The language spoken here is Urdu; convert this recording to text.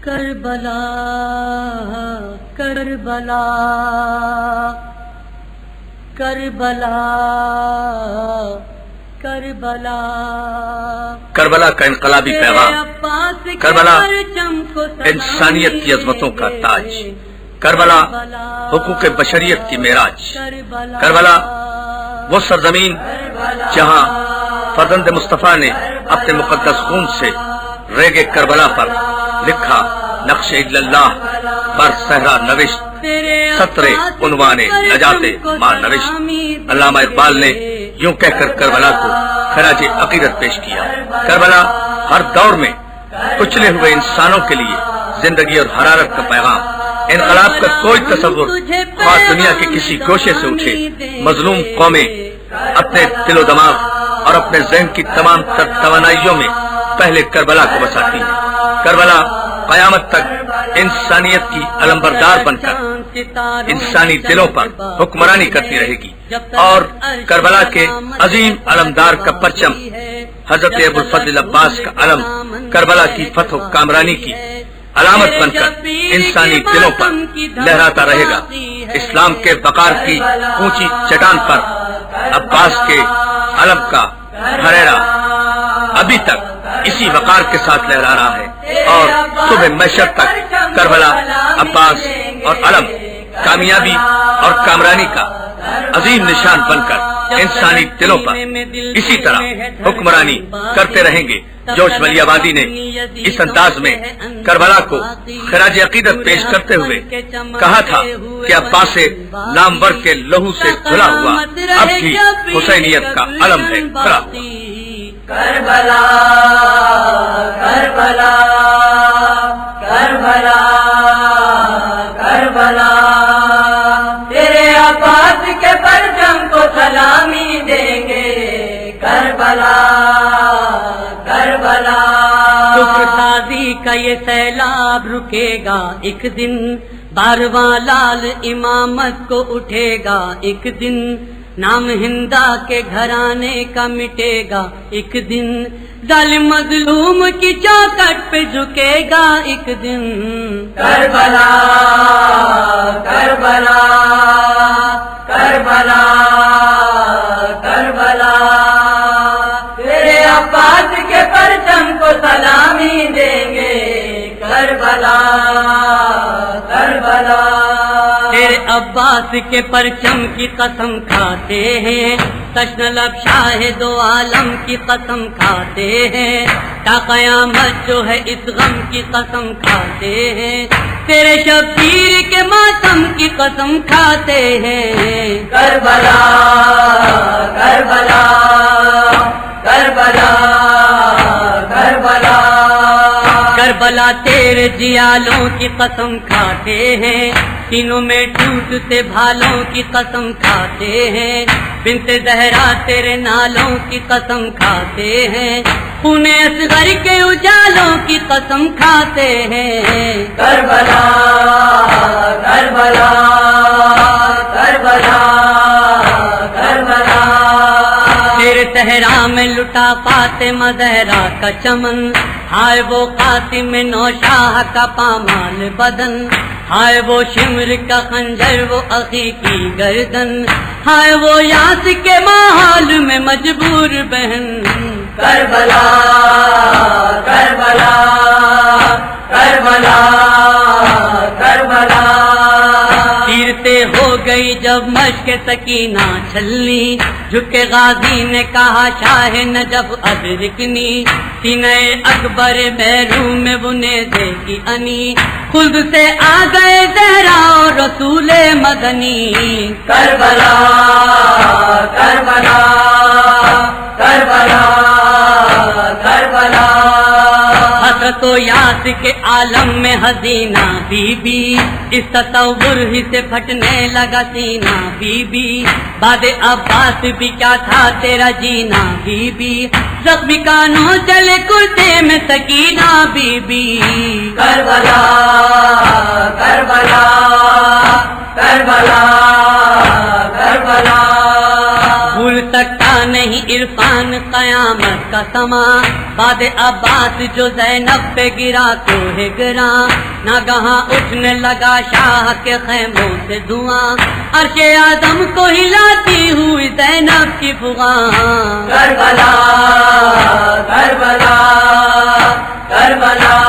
کربلا کربلا کربلا کربلا کربلا کا انقلابی پیغام، کربلا انسانیت کی عظمتوں کا تاج، کربلا حقوق بشریت کی معراج، کربلا وہ سرزمین جہاں فرزند مصطفیٰ نے اپنے مقدس خون سے ریگ کربلا پر لکھا نقش اللہ بر صحرا نوشت سطر عنوان نجات ماں نوشت۔ علامہ اقبال نے یوں کہہ کر کربلا کو خراج عقیدت پیش کیا۔ کربلا ہر دور میں کچلے ہوئے انسانوں کے لیے زندگی اور حرارت کا پیغام۔ انقلاب کا کوئی تصور خواہ دنیا کے کسی گوشے سے اٹھے، مظلوم قومیں اپنے دل و دماغ اور اپنے ذہن کی تمام تر توانائیوں میں پہلے کربلا کو بساتی ہے۔ کربلا قیامت تک انسانیت کی علمبردار بن کر انسانی دلوں پر حکمرانی کرتی رہے گی، اور کربلا کے عظیم علمدار کا پرچم حضرت ابوالفضل عباس کا علم کربلا کی فتح و کامرانی کی علامت بن کر انسانی دلوں پر لہراتا رہے گا۔ اسلام کے وقار کی اونچی چٹان پر عباس کے علم کا پھریرا ابھی تک اسی وقار کے ساتھ لہرا رہا ہے، اور صبح محشر تک کربلا، عباس اور علم کامیابی اور کامرانی کا عظیم نشان بن کر انسانی دلوں پر اسی طرح حکمرانی کرتے رہیں گے۔ جوش ولی آبادی نے اس انداز میں کربلا کو خراج عقیدت پیش کرتے ہوئے کہا تھا کہ عباس نامور کے لہو سے دھلا ہوا اب بھی حسینیت کا علم ہے کھڑا ہوا۔ کربلا کربلا کربلا کربلا تیرے عباس کے پرچم کو سلامی دیں گے۔ کربلا کربلا کفر سازی کا یہ سیلاب رکے گا ایک دن، بارواں لال امامت کو اٹھے گا ایک دن، نام ہندا کے گھرانے کا مٹے گا ایک دن، ظالم مظلوم کی چوکٹ پہ جھکے گا ایک دن۔ کربلا کربلا کربلا کربلا تیرے عباس کے پرچم کو سلامی دیں گے۔ کربلا کربلا تیرے عباس کے پرچم کی قسم کھاتے ہیں، تشن لب شاہ دو عالم کی قسم کھاتے ہیں، تا قیامت جو ہے اس غم کی قسم کھاتے ہیں، تیرے شبیر کے ماتم کی قسم کھاتے ہیں۔ کربلا کربلا کربلا کربلا کربلا تیرے جیالوں کی قسم کھاتے ہیں، تینوں میں ٹوٹتے بھالوں کی قسم کھاتے ہیں، بنت زہرا تیرے نالوں کی قسم کھاتے ہیں، خون اصغر کے اجالوں کی قسم کھاتے ہیں۔ کربلا کربلا کربلا کربلا تیرے صحرا میں لٹا فاطمہ زہرا کا چمن، ہائے وہ قاسم نوشاہ کا پامال بدن، ہائے وہ شمر کا خنجر وہ عقی کی گردن، ہائے وہ یاس کے ماحول میں مجبور بہن۔ کربلا کربلا کربلا کربلا تیرتے ہو گئی جب مشق سکینہ چھلنی، جھکے غازی نے کہا شاہ نجف ادرکنی، سینہ اکبر محروم میں وہ نیزے کی انی، خلد سے آ گئے زہرا اور رسول مدنی۔ کربلا کربلا کربلا کربلا حسرت و یاس کے عالم میں حزینہ بی بی، اس تصور ہی سے پھٹنے لگا سینہ بی بی، بعد عباس بھی کیا تھا تیرا جینا بی بی، زخمی کانوں چلے کرتے میں سکینہ بی بی۔ کربلا کربلا کربلا کربلا بھول سکتا نہیں نہیں عرفان قیامت کا سما، بعد عباس جو زینب پہ گرا تو ہے گرا، ناگہاں اٹھنے لگا شاہ کے خیموں سے دھواں، عرش اعظم کو ہلاتی ہوئی زینب کی فغاں، کربلا کربلا کربلا